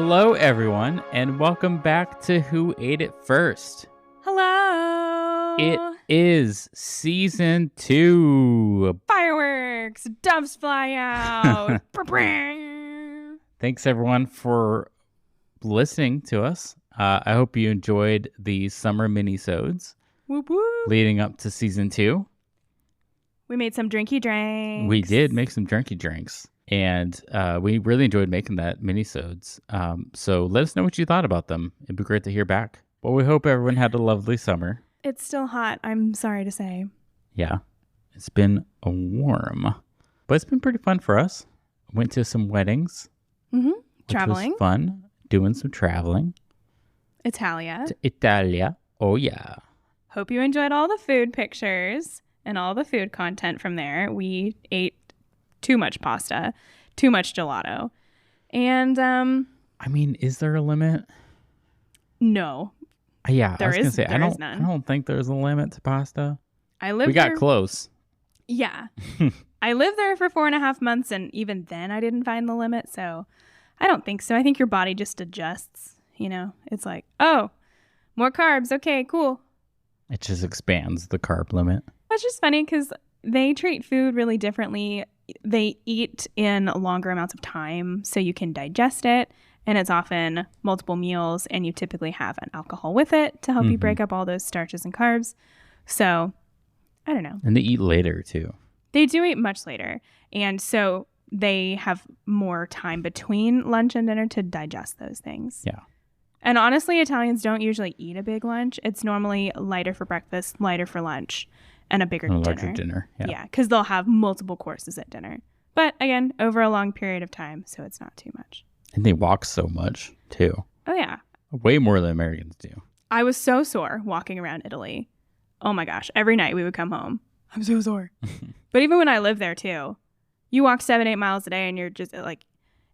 Hello, everyone, and welcome back to Who Ate It First. Hello. It is season 2. Fireworks, doves fly out. Thanks, everyone, for listening to us. I hope you enjoyed the summer mini-sodes Whoop whoop. leading up to season 2. We made some drinky drinks. We did make some drinky drinks. And we really enjoyed making that mini-sodes. So let us know what you thought about them. It'd be great to hear back. Well, we hope everyone had a lovely summer. It's still hot, I'm sorry to say. Yeah, it's been warm. But it's been pretty fun for us. Went to some weddings. Mm-hmm. Which Traveling. was fun. Doing some traveling. Italia. To Italia. Oh, yeah. Hope you enjoyed all the food pictures and all the food content from there. We ate too much pasta, too much gelato. And, I mean, is there a limit? no. Yeah, I was going to say, there is none. I don't think there's a limit to pasta. We got close. Yeah. I lived there for 4.5 months, and even then I didn't find the limit, so I don't think so. I think your body just adjusts, you know? It's like, oh, more carbs. Okay, cool. It just expands the carb limit. It's just funny because they treat food really differently. They eat in longer amounts of time so you can digest it, and it's often multiple meals, and you typically have an alcohol with it to help you break up all those starches and carbs. So, I don't know. And they eat later, too. They do eat much later, and so they have more time between lunch and dinner to digest those things. Yeah. And honestly, Italians don't usually eat a big lunch. It's normally lighter for breakfast, lighter for lunch, and a bigger dinner. Larger dinner, yeah. Because they'll have multiple courses at dinner. But again, over a long period of time, so it's not too much. And they walk so much, too. Oh, yeah. Way more than Americans do. I was so sore walking around Italy. Oh, my gosh. Every night we would come home. I'm so sore. But even when I lived there, too, you walk 7-8 miles a day and you're just like,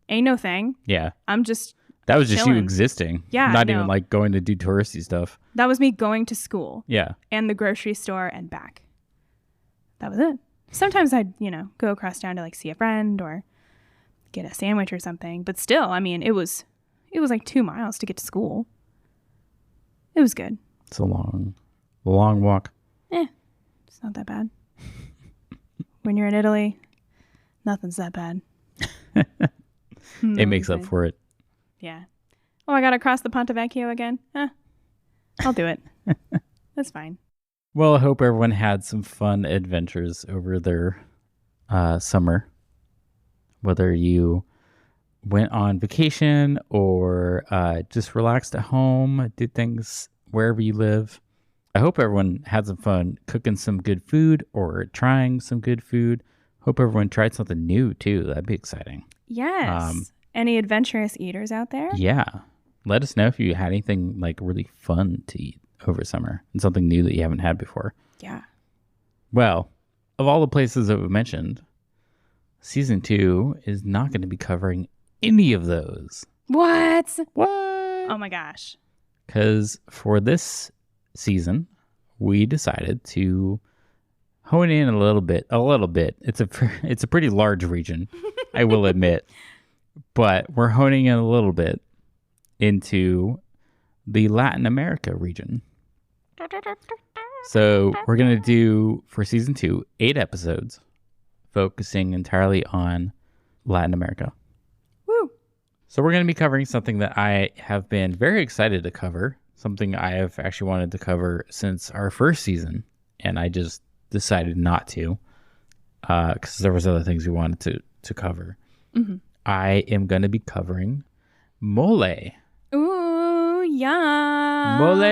ain't no thing. Yeah. I'm just That was just chilling. you existing. Yeah, Not no. even like going to do touristy stuff. That was me going to school. Yeah. And the grocery store and back. That was it. Sometimes I'd, go across town to like see a friend or get a sandwich or something. But still, I mean, it was like 2 miles to get to school. It was good. It's a long walk. It's not that bad. When you're in Italy, nothing's that bad. It makes up for it. Yeah. Oh, I got to cross the Ponte Vecchio again? I'll do it. That's fine. Well, I hope everyone had some fun adventures over their summer. Whether you went on vacation or just relaxed at home, did things wherever you live. I hope everyone had some fun cooking some good food or trying some good food. Hope everyone tried something new, too. That'd be exciting. Yes. Any adventurous eaters out there? Yeah. Let us know if you had anything like really fun to eat over summer and something new that you haven't had before. Yeah. Well, of all the places that we mentioned, season 2 is not going to be covering any of those. What? What? Oh my gosh. Because for this season, we decided to hone in a little bit. It's a pretty large region, I will admit. But we're honing in a little bit into the Latin America region. So we're going to do, for season 2, 8 episodes focusing entirely on Latin America. Woo! So we're going to be covering something that I have been very excited to cover, something I have actually wanted to cover since our first season, and I just decided not to because there was other things we wanted to cover. Mm-hmm. I am going to be covering mole. Ooh, yum. Mole.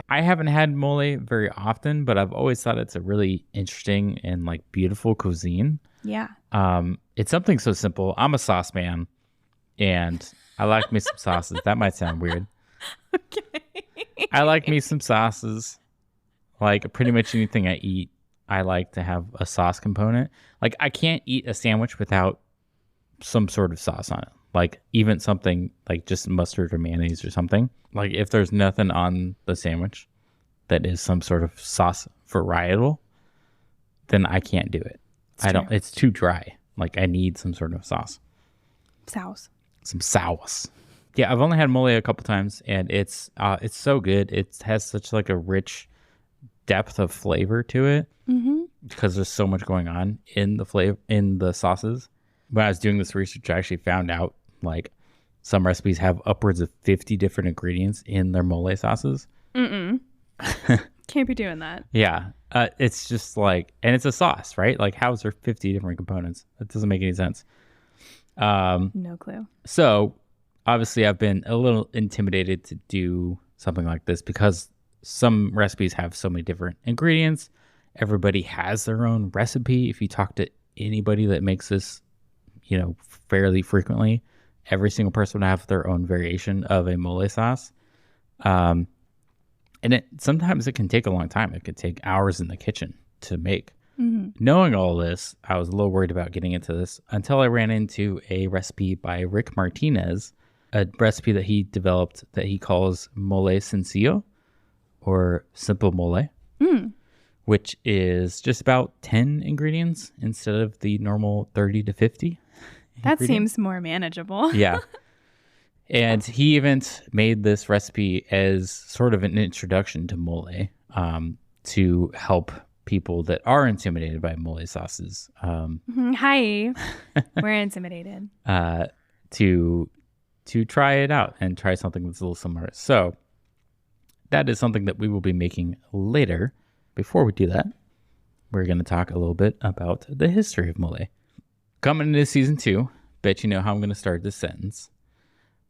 I haven't had mole very often, but I've always thought it's a really interesting and like beautiful cuisine. Yeah. It's something so simple. I'm a sauce man, and I like me some sauces. That might sound weird. Okay. I like me some sauces. Like pretty much anything I eat, I like to have a sauce component. Like I can't eat a sandwich without some sort of sauce on it. Like even something like just mustard or mayonnaise or something. Like if there's nothing on the sandwich that is some sort of sauce varietal, then I can't do it. It's too dry. Like I need some sort of sauce. some sauce. Yeah, I've only had mole a couple times, and it's so good. It has such like a rich depth of flavor to it because there's so much going on in the flavor in the sauces. When I was doing this research, I actually found out like some recipes have upwards of 50 different ingredients in their mole sauces. Can't be doing that. Yeah, it's just like, and it's a sauce, right? Like, how is there 50 different components? That doesn't make any sense. No clue. So obviously I've been a little intimidated to do something like this because some recipes have so many different ingredients. Everybody has their own recipe. If you talk to anybody that makes this, fairly frequently, every single person would have their own variation of a mole sauce. And sometimes it can take a long time. It could take hours in the kitchen to make. Knowing all this, I was a little worried about getting into this until I ran into a recipe by Rick Martinez, a recipe that he developed that he calls mole sencillo, or simple mole, which is just about 10 ingredients instead of the normal 30 to 50. That seems more manageable. Yeah. And he even made this recipe as sort of an introduction to mole, to help people that are intimidated by mole sauces. Hi, we're intimidated. To try it out and try something that's a little similar. So that is something that we will be making later. Before we do that, we're going to talk a little bit about the history of mole. Coming into season 2, bet you know how I'm going to start this sentence.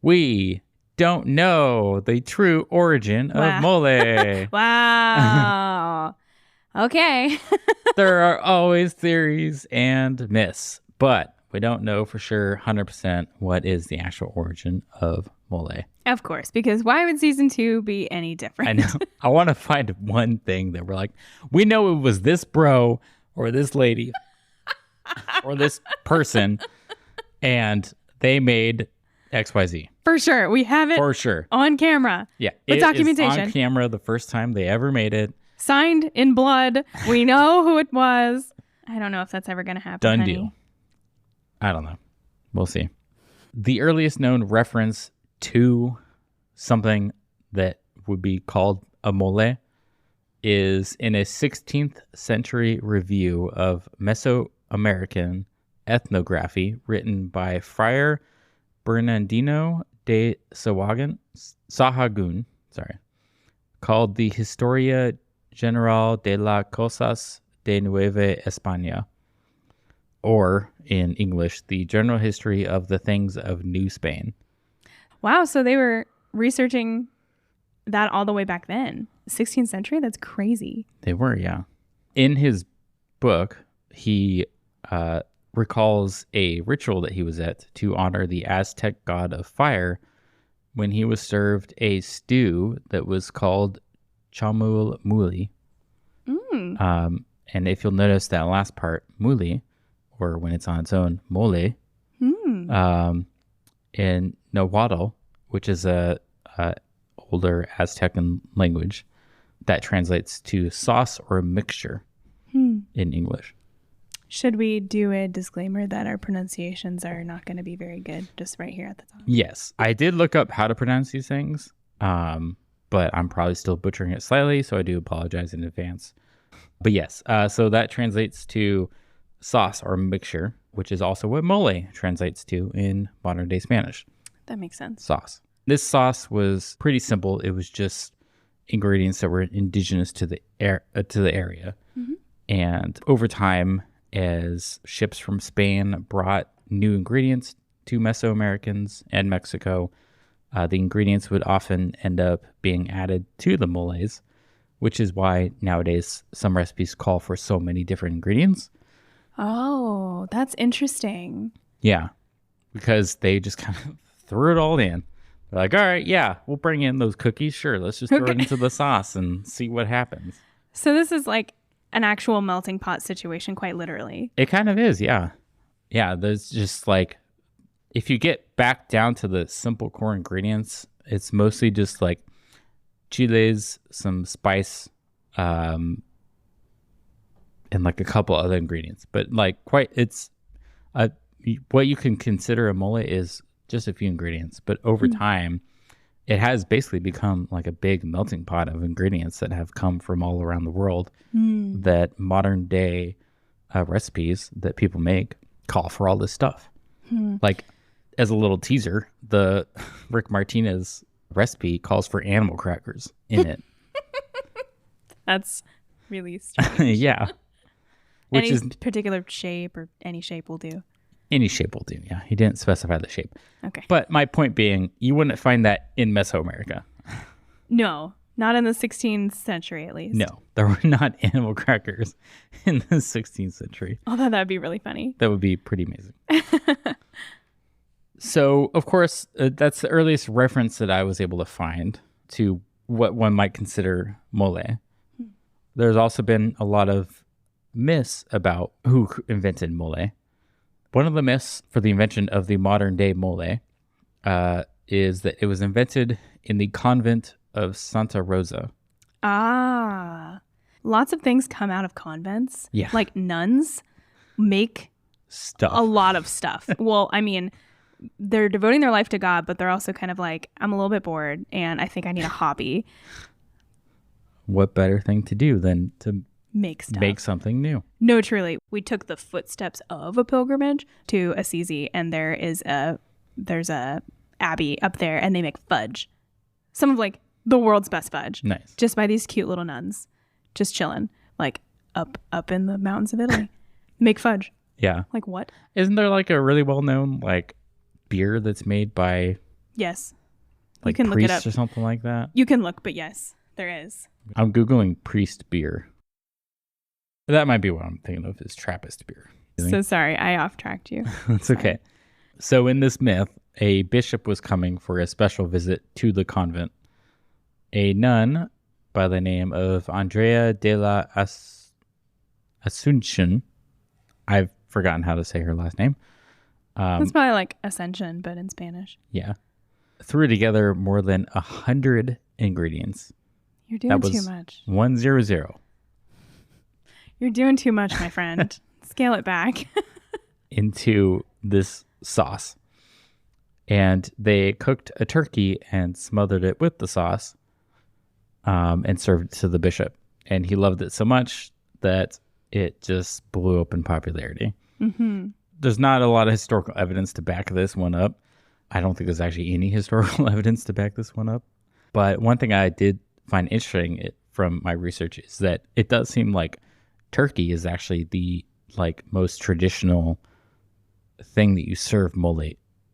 We don't know the true origin of mole. Wow. Okay. There are always theories and myths, but we don't know for sure 100% what is the actual origin of mole. Of course, because why would season 2 be any different? I know. I want to find one thing that we're like, we know it was this bro or this lady or this person, and they made XYZ. For sure. We have it For sure. on camera. Yeah. With documentation. On camera the first time they ever made it. Signed in blood. We know who it was. I don't know if that's ever going to happen. Done honey. deal. I don't know. We'll see. The earliest known reference to something that would be called a mole is in a 16th century review of Mesoamerican ethnography written by Friar Bernardino de Sahagún, called the Historia General de las Cosas de Nueva España, or in English, the General History of the Things of New Spain. Wow, so they were researching that all the way back then. 16th century? That's crazy. They were, yeah. In his book, he recalls a ritual that he was at to honor the Aztec god of fire when he was served a stew that was called chamul muli. And if you'll notice that last part, muli, or when it's on its own, mole, in Nahuatl, which is a older Aztecan language, that translates to sauce or mixture in English. Should we do a disclaimer that our pronunciations are not going to be very good just right here at the top? Yes. I did look up how to pronounce these things, but I'm probably still butchering it slightly, so I do apologize in advance. But yes, so that translates to sauce or mixture, which is also what mole translates to in modern day Spanish. That makes sense. Sauce. This sauce was pretty simple. It was just ingredients that were indigenous to the area. And over time, as ships from Spain brought new ingredients to Mesoamericans and Mexico, the ingredients would often end up being added to the moles, which is why nowadays some recipes call for so many different ingredients. Oh, that's interesting. Yeah, because they just kind of threw it all in. They're like, all right, yeah, we'll bring in those cookies. Sure, let's just throw it into the sauce and see what happens. So this is like an actual melting pot situation, quite literally. It kind of is, yeah. Yeah, there's just like, if you get back down to the simple core ingredients, it's mostly just like chiles, some spice, and like a couple other ingredients. But like it's what you can consider a mole is just a few ingredients. But over time, it has basically become like a big melting pot of ingredients that have come from all around the world that modern day recipes that people make call for all this stuff. Like, as a little teaser, the Rick Martinez recipe calls for animal crackers in it. That's really strange. Yeah. Which Any is particular shape or any shape will do. any shape will do. Yeah. He didn't specify the shape. Okay. But my point being, you wouldn't find that in Mesoamerica. No, not in the 16th century at least. No, there were not animal crackers in the 16th century. Although that'd be really funny. That would be pretty amazing. So, of course, that's the earliest reference that I was able to find to what one might consider mole. There's also been a lot of myths about who invented mole. One of the myths for the invention of the modern day mole is that it was invented in the convent of Santa Rosa. Ah, lots of things come out of convents. Yeah. Like nuns make Stuff. a lot of stuff. Well, I mean, they're devoting their life to God, but they're also kind of like, I'm a little bit bored and I think I need a hobby. What better thing to do than to Make stuff. make something new? No, truly. We took the footsteps of a pilgrimage to Assisi, and there's a abbey up there, and they make fudge. Some of like the world's best fudge. Nice. Just by these cute little nuns, just chilling, like up in the mountains of Italy. Make fudge. Yeah. Like what? Isn't there like a really well-known like beer that's made by Yes. like you can look it priests up. or something like that? You can look, but yes, there is. I'm Googling priest beer. That might be what I'm thinking of is Trappist beer. So sorry, I off-tracked you. It's okay. So in this myth, a bishop was coming for a special visit to the convent. A nun by the name of Andrea de la Asuncion, I've forgotten how to say her last name. That's probably like Ascension, but in Spanish. Yeah. Threw together more than 100 ingredients. You're doing That too was much. 100. You're doing too much, my friend. Scale it back. Into this sauce. And they cooked a turkey and smothered it with the sauce and served it to the bishop. And he loved it so much that it just blew up in popularity. Mm-hmm. There's not a lot of historical evidence to back this one up. I don't think there's actually any historical evidence to back this one up. But one thing I did find interesting from my research is that it does seem like turkey is actually the like most traditional thing that you serve mole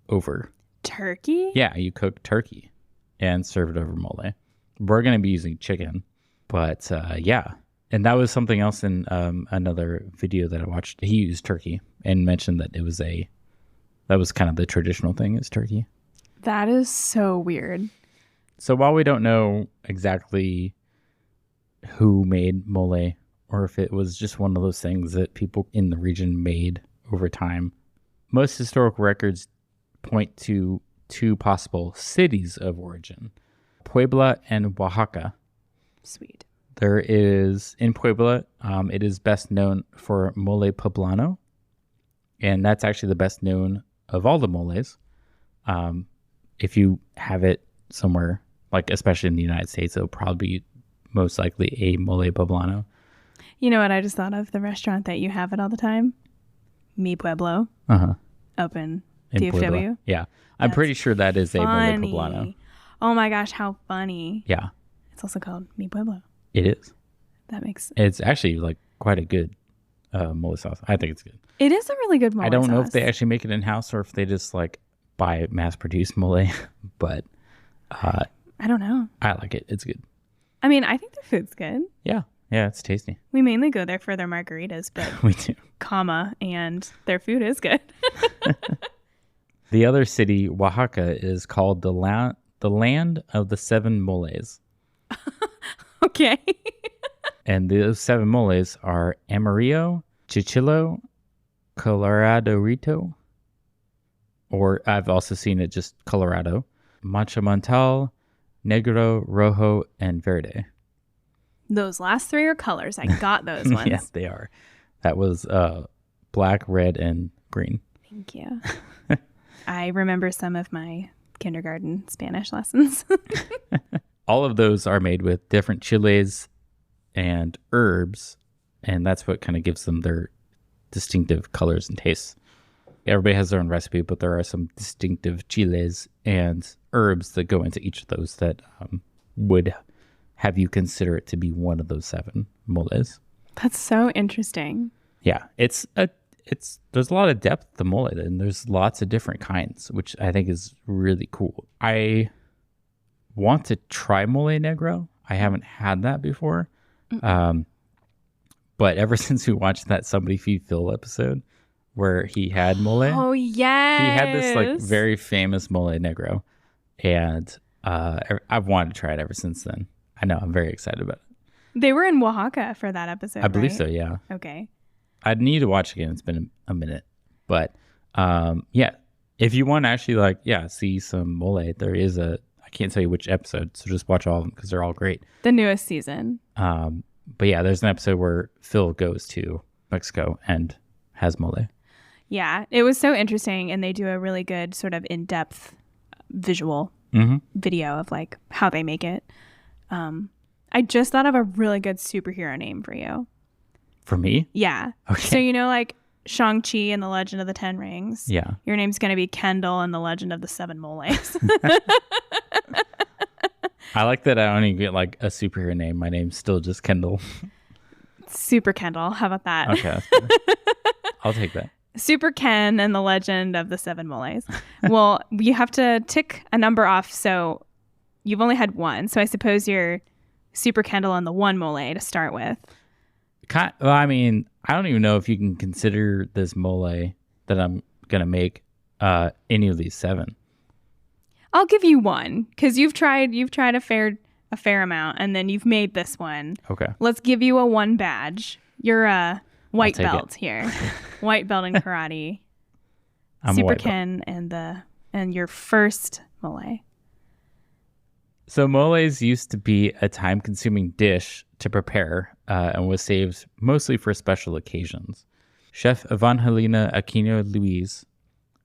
over. Turkey? Yeah, you cook turkey and serve it over mole. We're going to be using chicken, but yeah. And that was something else in another video that I watched. He used turkey and mentioned that that was kind of the traditional thing is turkey. That is so weird. So while we don't know exactly who made mole or if it was just one of those things that people in the region made over time, most historical records point to two possible cities of origin, Puebla and Oaxaca. Sweet. There is, in Puebla, it is best known for mole poblano, and that's actually the best known of all the moles. If you have it somewhere, like especially in the United States, it'll probably be most likely a mole poblano. You know what I just thought of? The restaurant that you have it all the time? Mi Pueblo. Uh-huh. Up in In DFW. Puebla. Yeah. I'm pretty sure that is a mole Funny. poblano. Oh my gosh, how funny. Yeah, It's also called Mi Pueblo. it is. That makes It's actually like quite a good mole sauce. I think it's good. it is a really good mole I don't know if sauce. they actually make it in-house or if they just like buy mass-produced mole, but I don't know. I like it. It's good. I mean, I think their food's good. Yeah, it's tasty. We mainly go there for their margaritas, but We do. and their food is good. The other city, Oaxaca, is called the land of the seven moles. Okay. And those seven moles are Amarillo, Chichilo, Coloradorito, or I've also seen it just Colorado, Manchamontal, Negro, Rojo, and Verde. Those last three are colors. I got those ones. Yes, they are. That was black, red, and green. Thank you. I remember some of my kindergarten Spanish lessons. All of those are made with different chiles and herbs, and that's what kind of gives them their distinctive colors and tastes. Everybody has their own recipe, but there are some distinctive chiles and herbs that go into each of those that would have you consider it to be one of those 7 moles. That's so interesting. Yeah, there's a lot of depth to mole, and there's lots of different kinds, which I think is really cool. I want to try mole negro. I haven't had that before. But ever since we watched that Somebody Feed Phil episode where he had mole. Oh, yes. He had this like very famous mole negro. And I've wanted to try it ever since then. I know. I'm very excited about it. They were in Oaxaca for that episode, I believe right? so, yeah. Okay. I'd need to watch again. It's been a minute. But yeah, if you want to actually see some mole, there is I can't tell you which episode, so just watch all of them because they're all great. The newest season. But yeah, there's an episode where Phil goes to Mexico and has mole. Yeah, it was so interesting, and they do a really good sort of in-depth visual video of like how they make it. I just thought of a really good superhero name for you. For me? Yeah. Okay. So you know, like Shang-Chi and the Legend of the Ten Rings. Yeah. Your name's going to be Kendall and the Legend of the 7 Moles. I like that I only get like a superhero name. My name's still just Kendall. Super Kendall. How about that? Okay. I'll take that. Super Ken and the Legend of the 7 Moles. Well, you have to tick a number off. So you've only had one. So I suppose you're Super Kendall and the 1 mole to start with. Well, I mean, I don't even know if you can consider this mole that I'm going to make any of these 7. I'll give you one because you've tried a fair amount, and then you've made this one. Okay. Let's give you a 1 badge. You're a white belt it. here. White belt in karate. I'm Super a white Ken and your first mole. So moles used to be a time-consuming dish to prepare and was saved mostly for special occasions. Chef Evangelina Aquino Luis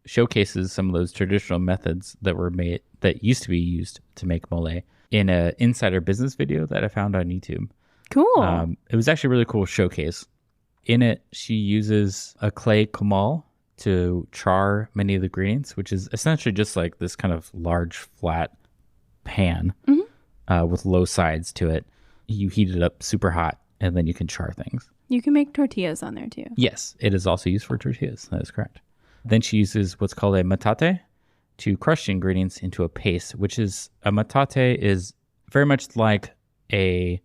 showcases some of those traditional methods that used to be used to make mole in an insider business video that I found on YouTube. Cool. It was actually a really cool showcase. In it, she uses a clay comal to char many of the ingredients, which is essentially just like this kind of large flat pan with low sides to it. You heat it up super hot, and then you can char things. You can make tortillas on there too. Yes, it is also used for tortillas. That is correct. Then she uses what's called a metate to crush the ingredients into a paste, which is a metate is very much like a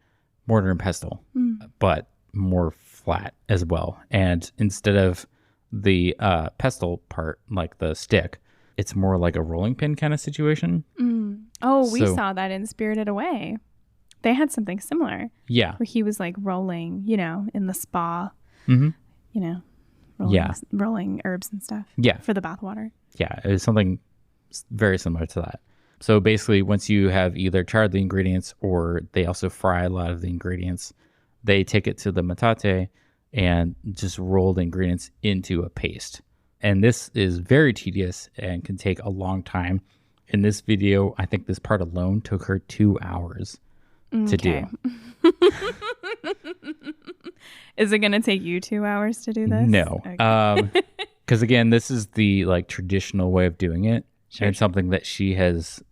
mortar and pestle, but more flat as well. And instead of the pestle part, like the stick, it's more like a rolling pin kind of situation. Oh, we saw that in Spirited Away. They had something similar. Yeah. Where he was like rolling, in the spa, rolling herbs and stuff. Yeah. For the bathwater. Yeah. It was something very similar to that. So basically, once you have either charred the ingredients or they also fry a lot of the ingredients, they take it to the metate and just roll the ingredients into a paste. And this is very tedious and can take a long time. In this video, I think this part alone took her 2 hours to do. Is it going to take you 2 hours to do this? No. Okay. Because again, this is the traditional way of doing it. Sure. And something that she has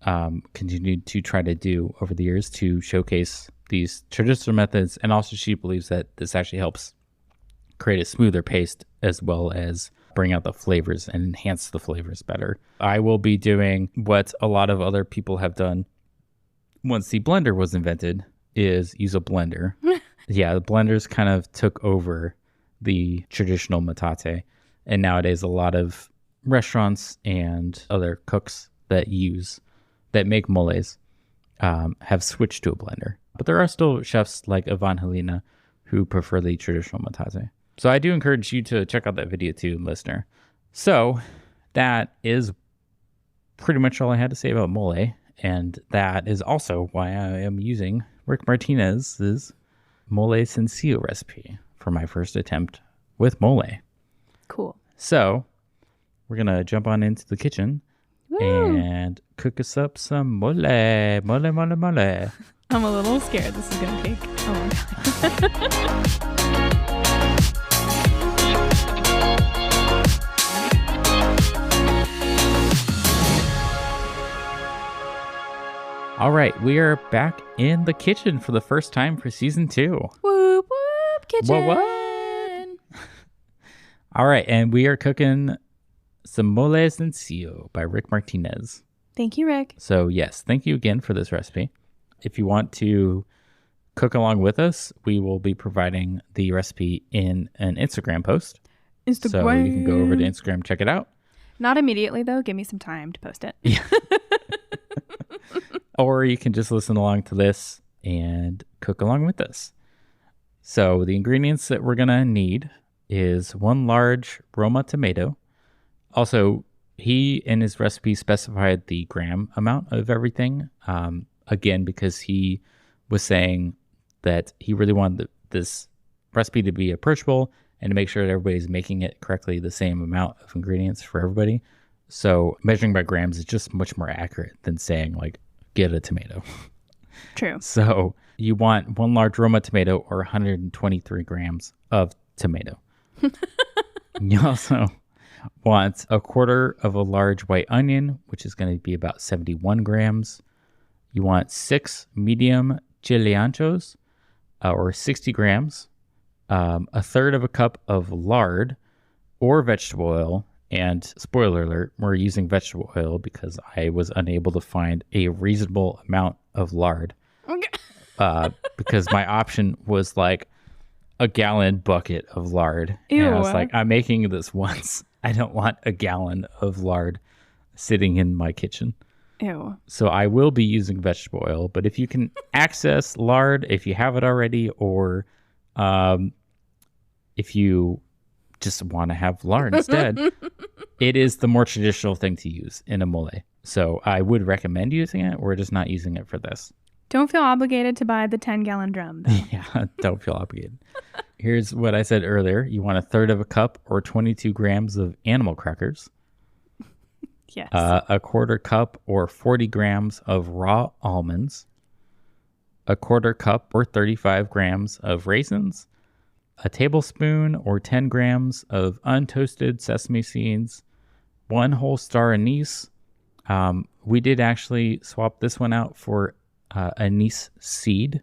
continued to try to do over the years to showcase these traditional methods. And also she believes that this actually helps create a smoother paste as well as bring out the flavors and enhance the flavors better. I will be doing what a lot of other people have done once the blender was invented, is use a blender. Yeah, the blenders kind of took over the traditional metate. And nowadays a lot of restaurants and other cooks that make moles have switched to a blender. But there are still chefs like Evangelina who prefer the traditional metate. So I do encourage you to check out that video too, listener. So that is pretty much all I had to say about mole. And that is also why I am using Rick Martinez's mole sencillo recipe for my first attempt with mole. Cool. So we're going to jump on into the kitchen Woo! and cook us up some mole. Mole, mole, mole. I'm a little scared this is going to take a long time. All right, we are back in the kitchen for the first time for season 2. Whoop, whoop, kitchen. What? All right, and we are cooking some mole sencillo by Rick Martinez. Thank you, Rick. So yes, thank you again for this recipe. If you want to cook along with us, we will be providing the recipe in an Instagram post. Instagram. So you can go over to Instagram, check it out. Not immediately, though. Give me some time to post it. Yeah. Or you can just listen along to this and cook along with us. So the ingredients that we're going to need is 1 large Roma tomato. Also, he in his recipe specified the gram amount of everything. Again, because he was saying that he really wanted this recipe to be approachable and to make sure that everybody's making it correctly, the same amount of ingredients for everybody. So measuring by grams is just much more accurate than saying like, get a tomato. True. So you want 1 large Roma tomato or 123 grams of tomato. You also want 1/4 of a large white onion, which is going to be about 71 grams. You want 6 medium chile anchos, or 60 grams, 1/3 of a cup of lard or vegetable oil. And spoiler alert, we're using vegetable oil because I was unable to find a reasonable amount of lard. Because my option was like a gallon bucket of lard. Ew. And I was like, I'm making this once. I don't want a gallon of lard sitting in my kitchen. Ew. So I will be using vegetable oil, but if you can access lard, if you have it already, or if you just want to have lard instead, it is the more traditional thing to use in a mole. So I would recommend using it. We're just not using it for this. Don't feel obligated to buy the 10-gallon drum, though. Yeah, don't feel obligated. Here's what I said earlier. You want 1/3 of a cup or 22 grams of animal crackers. Yes. 1/4 cup or 40 grams of raw almonds. 1/4 cup or 35 grams of raisins. A tablespoon or 10 grams of untoasted sesame seeds. 1 whole star anise. We did actually swap this one out for anise seed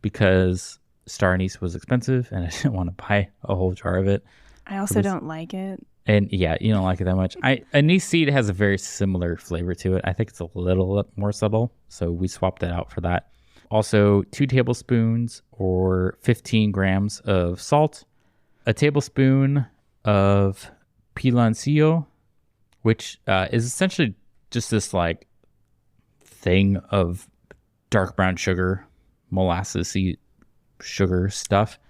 because star anise was expensive and I didn't want to buy a whole jar of it. I also don't like it. And yeah, you don't like it that much. Anise seed has a very similar flavor to it. I think it's a little more subtle, so we swapped it out for that. Also, 2 tablespoons or 15 grams of salt, a tablespoon of piloncillo, which is essentially just this like thing of dark brown sugar, molasses-y sugar stuff,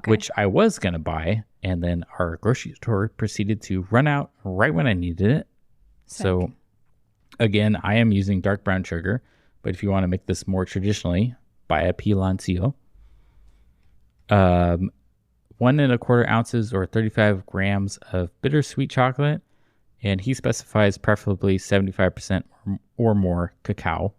which I was going to buy. And then our grocery store proceeded to run out right when I needed it. Sick. So again, I am using dark brown sugar. But if you want to make this more traditionally, buy a piloncillo. 1 1/4 ounces or 35 grams of bittersweet chocolate. And he specifies preferably 75% or more cacao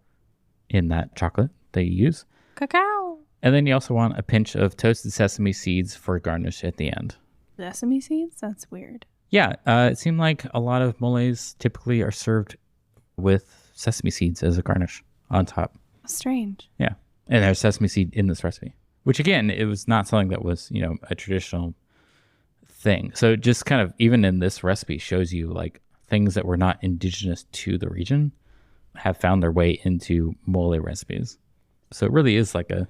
in that chocolate that you use. Cacao. And then you also want a pinch of toasted sesame seeds for garnish at the end. Sesame seeds? That's weird. Yeah, it seemed like a lot of moles typically are served with sesame seeds as a garnish on top. Strange. Yeah. And there's sesame seed in this recipe, which again, it was not something that was, a traditional thing. So just kind of, even in this recipe, shows you like things that were not indigenous to the region have found their way into mole recipes. So it really is like a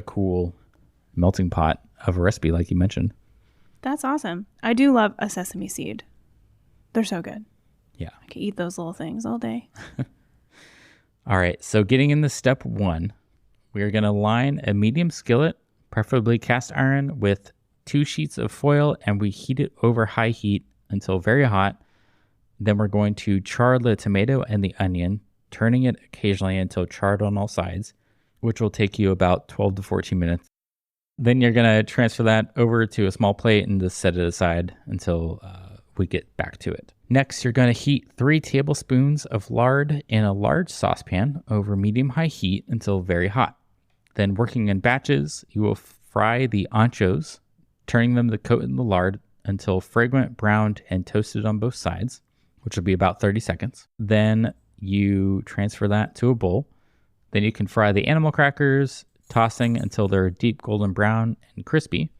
cool melting pot of a recipe, like you mentioned. That's awesome. I do love a sesame seed. They're so good. Yeah. I could eat those little things all day. All right. So getting into step 1, we are going to line a medium skillet, preferably cast iron, with 2 sheets of foil, and we heat it over high heat until very hot. Then we're going to char the tomato and the onion, turning it occasionally until charred on all sides, which will take you about 12 to 14 minutes. Then you're going to transfer that over to a small plate and just set it aside until we get back to it. Next, you're going to heat 3 tablespoons of lard in a large saucepan over medium-high heat until very hot. Then, working in batches, you will fry the anchos, turning them to coat in the lard until fragrant, browned, and toasted on both sides, which will be about 30 seconds. Then you transfer that to a bowl. Then you can fry the animal crackers, tossing until they're deep golden brown and crispy,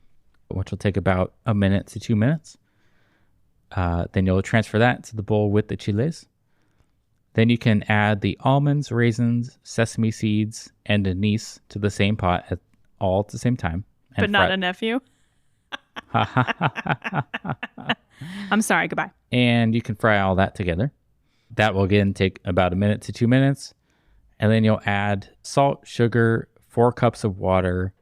which will take about 1 minute to 2 minutes. Then you'll transfer that to the bowl with the chiles. Then you can add the almonds, raisins, sesame seeds, and anise to the same pot all at the same time. But not a nephew? I'm sorry, goodbye. And you can fry all that together. That will again take about 1 minute to 2 minutes. And then you'll add salt, sugar, 4 cups of water,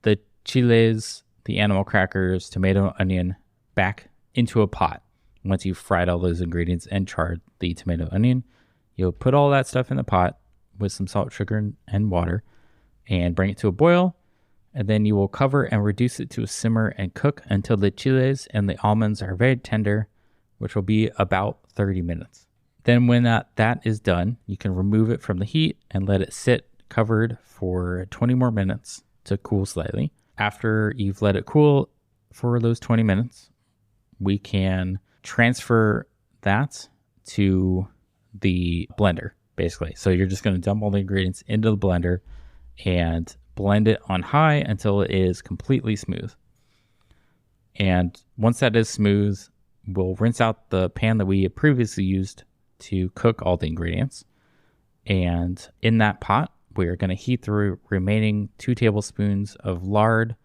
the chiles, the animal crackers, tomato, onion, back into a pot. Once you've fried all those ingredients and charred the tomato, onion, you'll put all that stuff in the pot with some salt, sugar, and water and bring it to a boil. And then you will cover and reduce it to a simmer and cook until the chiles and the almonds are very tender, which will be about 30 minutes. Then when that is done, you can remove it from the heat and let it sit covered for 20 more minutes to cool slightly. After you've let it cool for those 20 minutes, we can transfer that to the blender, basically. So you're just going to dump all the ingredients into the blender and blend it on high until it is completely smooth. And once that is smooth, we'll rinse out the pan that we had previously used to cook all the ingredients. And in that pot, we're going to heat the remaining 2 tablespoons of lard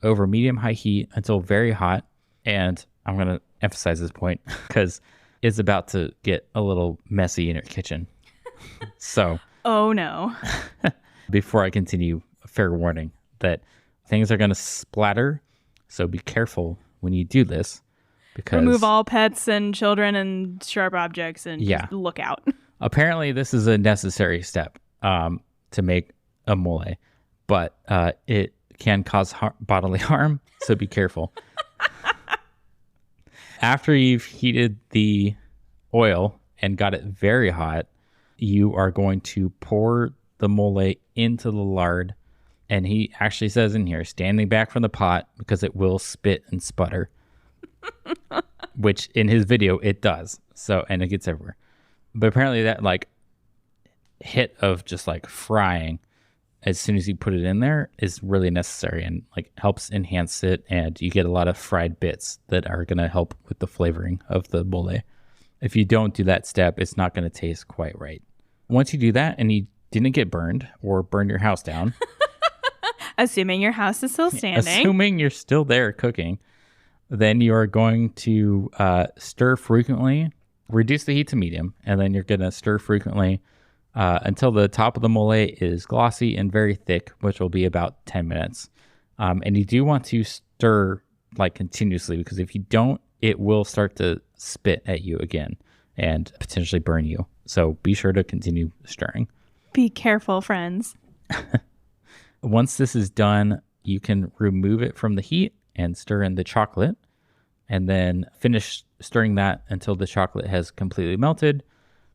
over medium-high heat until very hot. And I'm going to emphasize this point because it's about to get a little messy in your kitchen. So, oh no. Before I continue, a fair warning that things are going to splatter. So be careful when you do this. Because remove all pets and children and sharp objects and just look out. Apparently, this is a necessary step to make a mole, but it can cause bodily harm, so be careful. After you've heated the oil and got it very hot, you are going to pour the mole into the lard. And he actually says in here, standing back from the pot because it will spit and sputter. Which in his video it does. So, and it gets everywhere. But apparently that like hit of just like frying as soon as you put it in there is really necessary and like helps enhance it, and you get a lot of fried bits that are going to help with the flavoring of the mole. If you don't do that step, it's not going to taste quite right. Once you do that and you didn't get burned or burn your house down, assuming your house is still standing, assuming you're still there cooking, then you're going to stir frequently, reduce the heat to medium, and then you're going to stir frequently until the top of the mole is glossy and very thick, which will be about 10 minutes. And you do want to stir like continuously, because if you don't, it will start to spit at you again and potentially burn you. So be sure to continue stirring. Be careful, friends. Once this is done, you can remove it from the heat and stir in the chocolate, and then finish stirring that until the chocolate has completely melted,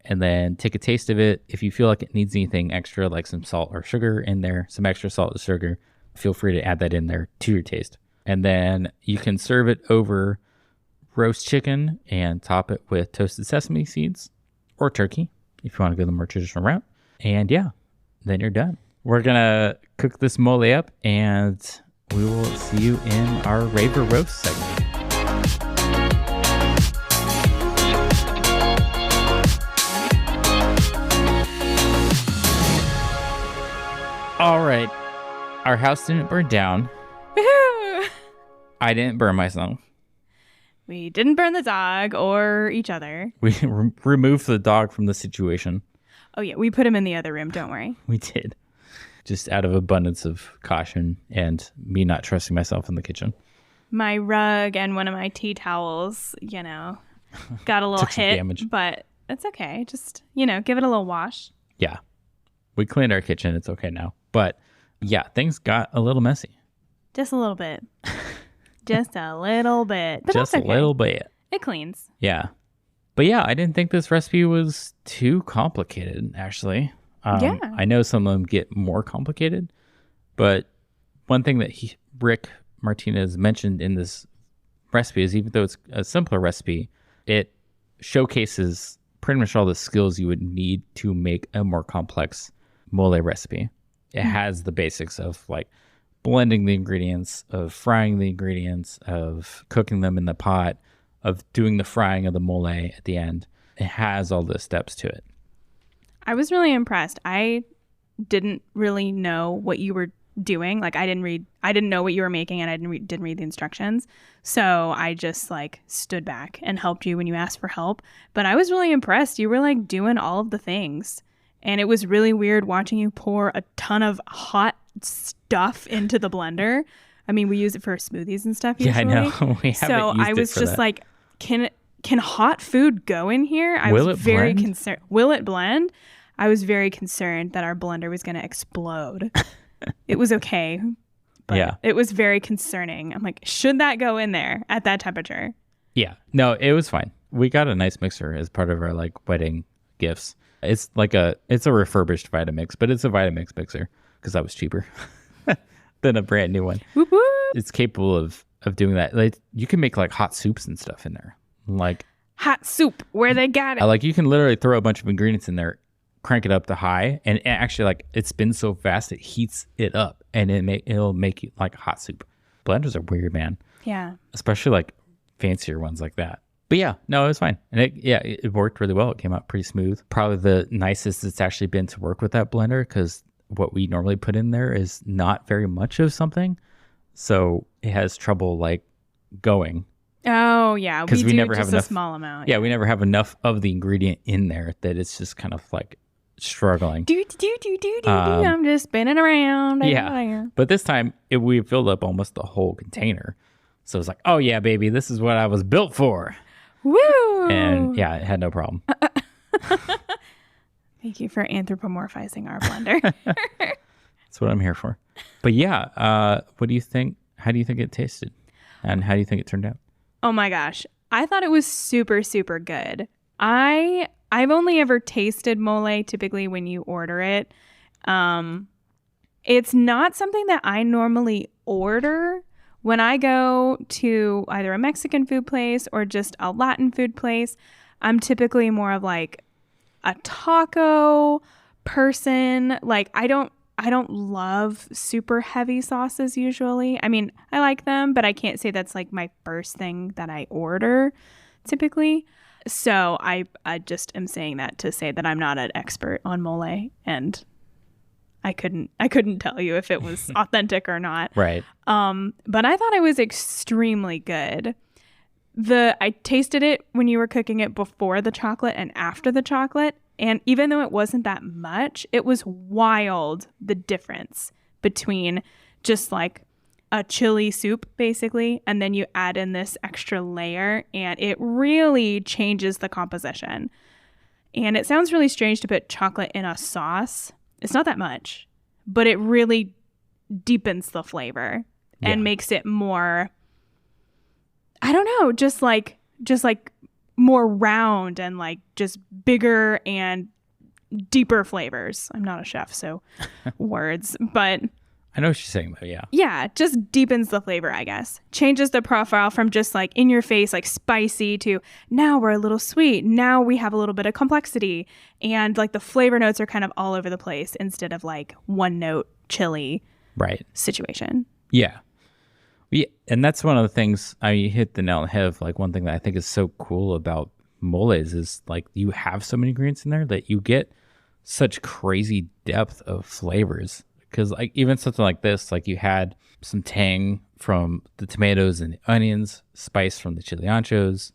and then take a taste of it. If you feel like it needs anything extra, like some salt or sugar in there, some extra salt or sugar, feel free to add that in there to your taste. And then you can serve it over roast chicken and top it with toasted sesame seeds or turkey if you want to go the more traditional route. And yeah, then you're done. We're going to cook this mole up, and we will see you in our Raver Roast segment. All right. Our house didn't burn down. Woohoo! I didn't burn myself. We didn't burn the dog or each other. We removed the dog from the situation. Oh, yeah. We put him in the other room. Don't worry. We did. Just out of abundance of caution and me not trusting myself in the kitchen. My rug and one of my tea towels, got a little hit, damage. But it's okay. Just, give it a little wash. Yeah. We cleaned our kitchen. It's okay now. But yeah, things got a little messy. Just a little bit. Just a little bit. But just that's okay. a little bit. It cleans. Yeah. But yeah, I didn't think this recipe was too complicated, actually. Yeah. I know some of them get more complicated, but one thing that Rick Martinez mentioned in this recipe is even though it's a simpler recipe, it showcases pretty much all the skills you would need to make a more complex mole recipe. It has the basics of like blending the ingredients, of frying the ingredients, of cooking them in the pot, of doing the frying of the mole at the end. It has all the steps to it. I was really impressed. I didn't really know what you were doing. Like I didn't know what you were making, and I didn't read the instructions. So I just like stood back and helped you when you asked for help. But I was really impressed. You were like doing all of the things. And it was really weird watching you pour a ton of hot stuff into the blender. I mean, we use it for smoothies and stuff usually. Yeah, I know. We haven't So used I it was for just that. like, can hot food go in here? I Will was it very blend? concerned. Will it blend? I was very concerned that our blender was going to explode. It was okay, but Yeah. it was very concerning. I'm like, should that go in there at that temperature? Yeah. No, it was fine. We got a nice mixer as part of our like wedding gifts. It's a refurbished Vitamix, but it's a Vitamix mixer because that was cheaper than a brand new one. Whoop, whoop. It's capable of doing that. Like you can make like hot soups and stuff in there. Like Hot soup, where they got it. like you can literally throw a bunch of ingredients in there, crank it up to high, and it actually like it spins so fast it heats it up, and it'll make it like hot soup. Blenders are weird, man. Yeah. Especially like fancier ones like that. But yeah, no, it was fine. And it worked really well. It came out pretty smooth. Probably the nicest it's actually been to work with that blender because what we normally put in there is not very much of something. So it has trouble like going. Oh, yeah. We 'Cause we do never just have a enough- small amount. Yeah, we never have enough of the ingredient in there that it's just kind of like struggling. Do. I'm just spinning around. Yeah. But this time we filled up almost the whole container. So it's like, oh yeah, baby, this is what I was built for. Woo! And yeah, it had no problem. Thank you for anthropomorphizing our blender. That's what I'm here for. But yeah, what do you think? How do you think it tasted? And how do you think it turned out? Oh my gosh. I thought it was super, super good. I've only ever tasted mole typically when you order it. It's not something that I normally order. When I go to either a Mexican food place or just a Latin food place, I'm typically more of like a taco person. Like I don't love super heavy sauces usually. I mean, I like them, but I can't say that's like my first thing that I order typically. So I just am saying that to say that I'm not an expert on mole, and I couldn't tell you if it was authentic or not. Right. But I thought it was extremely good. I tasted it when you were cooking it before the chocolate and after the chocolate. And even though it wasn't that much, it was wild, the difference between just like a chili soup, basically, and then you add in this extra layer, and it really changes the composition. And it sounds really strange to put chocolate in a sauce. It's not that much, but it really deepens the flavor and makes it more, I don't know, just like more round and like just bigger and deeper flavors. I'm not a chef, so words, but I know what you're saying though, yeah. yeah, just deepens the flavor, I guess. Changes the profile from just like in your face, like spicy, to now we're a little sweet. Now we have a little bit of complexity, and like the flavor notes are kind of all over the place instead of like one note chili situation. Yeah. And that's one of the things, you hit the nail on the head of like one thing that I think is so cool about moles is like you have so many ingredients in there that you get such crazy depth of flavors. Because like even something like this, like you had some tang from the tomatoes and the onions, spice from the chili anchos,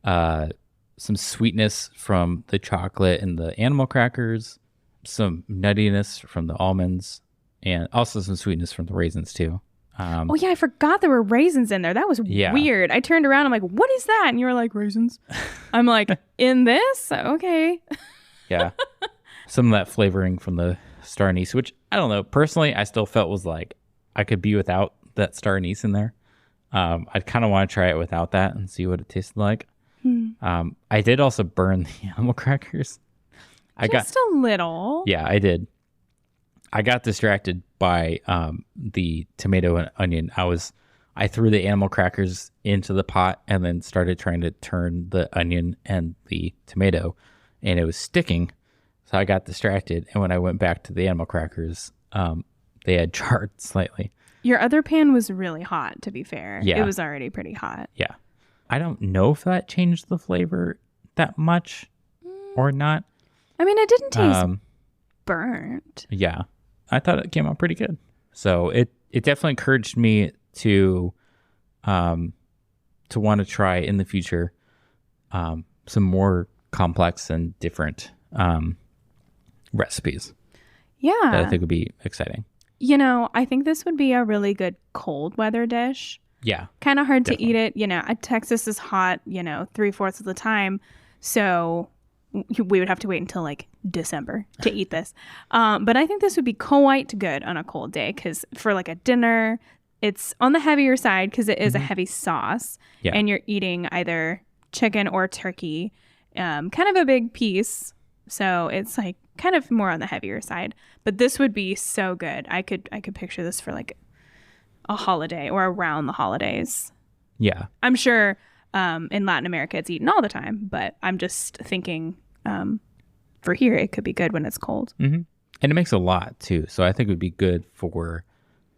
some sweetness from the chocolate and the animal crackers, some nuttiness from the almonds, and also some sweetness from the raisins too. Oh yeah, I forgot there were raisins in there. That was weird. I turned around, I'm like, what is that? And you were like, raisins. I'm like, in this? Okay. Yeah. Some of that flavoring from the star anise, which I don't know. Personally, I still felt was like I could be without that star anise in there. I'd kind of want to try it without that and see what it tasted like. I did also burn the animal crackers. Just a little. Yeah, I did. I got distracted by the tomato and onion. I threw the animal crackers into the pot and then started trying to turn the onion and the tomato, and it was sticking. So I got distracted, and when I went back to the animal crackers, they had charred slightly. Your other pan was really hot, to be fair. Yeah. It was already pretty hot. Yeah. I don't know if that changed the flavor that much or not. I mean, it didn't taste burnt. Yeah. I thought it came out pretty good. So it definitely encouraged me to want to try in the future some more complex and different recipes. Yeah. That I think would be exciting. You know, I think this would be a really good cold weather dish. Yeah. Kind of hard definitely. to eat it. You know, Texas is hot, 3/4 of the time. So we would have to wait until like December to eat this. But I think this would be quite good on a cold day because for like a dinner, it's on the heavier side because it is a heavy sauce. Yeah. And you're eating either chicken or turkey, kind of a big piece. So it's like kind of more on the heavier side. But this would be so good. I could picture this for like a holiday or around the holidays. Yeah. I'm sure in Latin America it's eaten all the time, but I'm just thinking for here it could be good when it's cold. Mm-hmm. And it makes a lot too. So I think it would be good for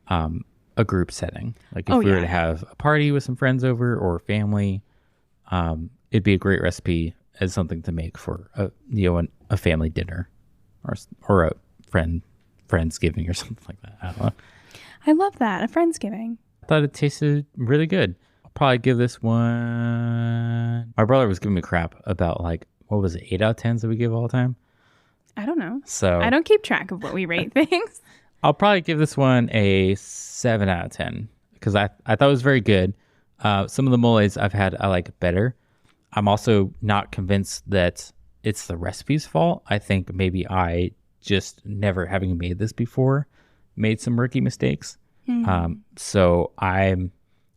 a group setting. Like if we were to have a party with some friends over or family, it'd be a great recipe as something to make for a family dinner or a friendsgiving or something like that. I don't know. I love that. A Friendsgiving. I thought it tasted really good. I'll probably give this one. My brother was giving me crap about like, what was it, 8 out of 10s that we give all the time? I don't know. So I don't keep track of what we rate things. I'll probably give this one a 7 out of 10 because I thought it was very good. Some of the moles I've had I like better. I'm also not convinced that it's the recipe's fault. I think maybe I just never having made this before made some rookie mistakes. So I'm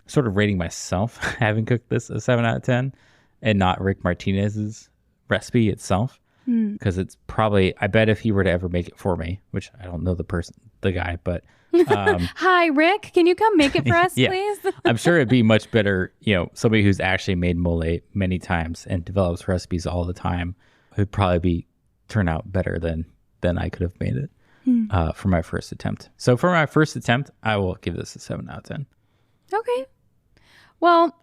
sort of rating myself having cooked this a 7 out of 10 and not Rick Martinez's recipe itself. Because it's probably, I bet if he were to ever make it for me, which I don't know the guy, but Hi, Rick. Can you come make it for us, yeah, please? I'm sure it'd be much better. Somebody who's actually made mole many times and develops recipes all the time would probably turn out better than I could have made it for my first attempt. So for my first attempt, I will give this a 7 out of 10. Okay. Well,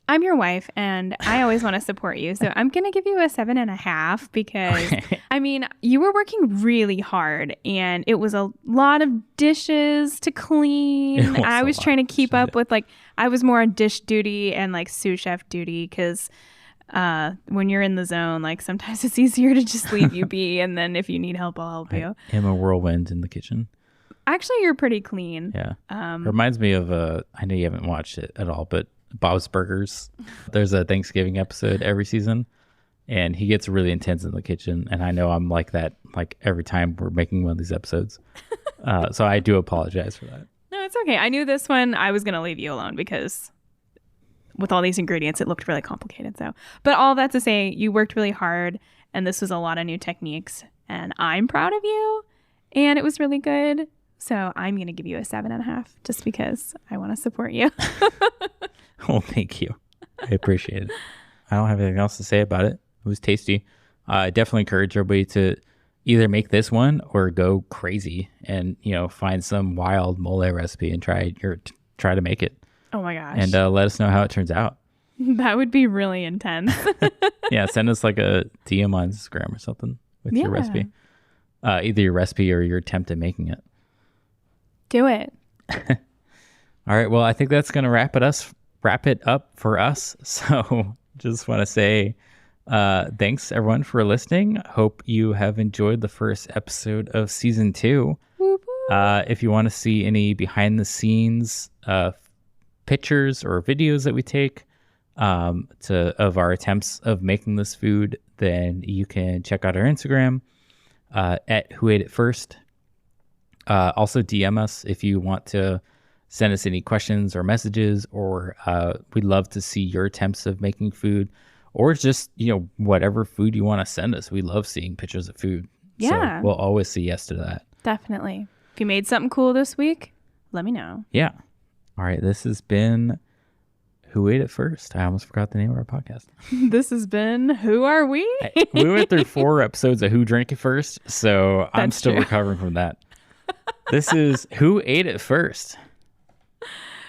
I'm your wife and I always want to support you. So I'm going to give you a 7.5 because, I mean, you were working really hard and it was a lot of dishes to clean. I was trying to keep up with I was more on dish duty and like sous chef duty because when you're in the zone, like sometimes it's easier to just leave you be. And then if you need help, I'll help you. I am a whirlwind in the kitchen. Actually, you're pretty clean. Yeah. Reminds me of, I know you haven't watched it at all, but Bob's Burgers. There's a Thanksgiving episode every season and he gets really intense in the kitchen. And I know I'm like that, like every time we're making one of these episodes. So I do apologize for that. No, it's okay. I knew this one, I was going to leave you alone because with all these ingredients, it looked really complicated. So, but all that to say, you worked really hard and this was a lot of new techniques and I'm proud of you and it was really good. So I'm going to give you a 7.5 just because I want to support you. Well, thank you. I appreciate it. I don't have anything else to say about it. It was tasty. I definitely encourage everybody to either make this one or go crazy and, find some wild mole recipe and try to make it. Oh my gosh. And let us know how it turns out. That would be really intense. Yeah, send us like a DM on Instagram or something with your recipe. Either your recipe or your attempt at making it. Do it. All right. Well, I think that's going to wrap it up for us. So just want to say thanks everyone for listening. Hope you have enjoyed the first episode of season 2. Whoop, whoop. If you want to see any behind the scenes pictures or videos that we take of our attempts of making this food, then you can check out our Instagram at Who Ate It First. Also DM us if you want to send us any questions or messages, or we'd love to see your attempts of making food, or just, whatever food you want to send us. We love seeing pictures of food. Yeah. So we'll always say yes to that. Definitely. If you made something cool this week, let me know. Yeah. All right. This has been Who Ate It First? I almost forgot the name of our podcast. This has been Who Are We? We went through 4 episodes of Who Drank It First, so I'm That's still true. recovering from that. This is Who Ate It First?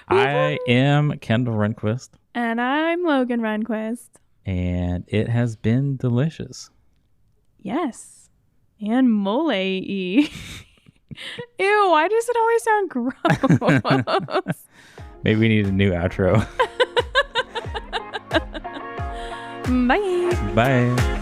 I am Kendall Runquist. And I'm Logan Runquist. And it has been delicious. Yes. And mole-y. Ew, why does it always sound gross? Maybe we need a new outro. Bye. Bye.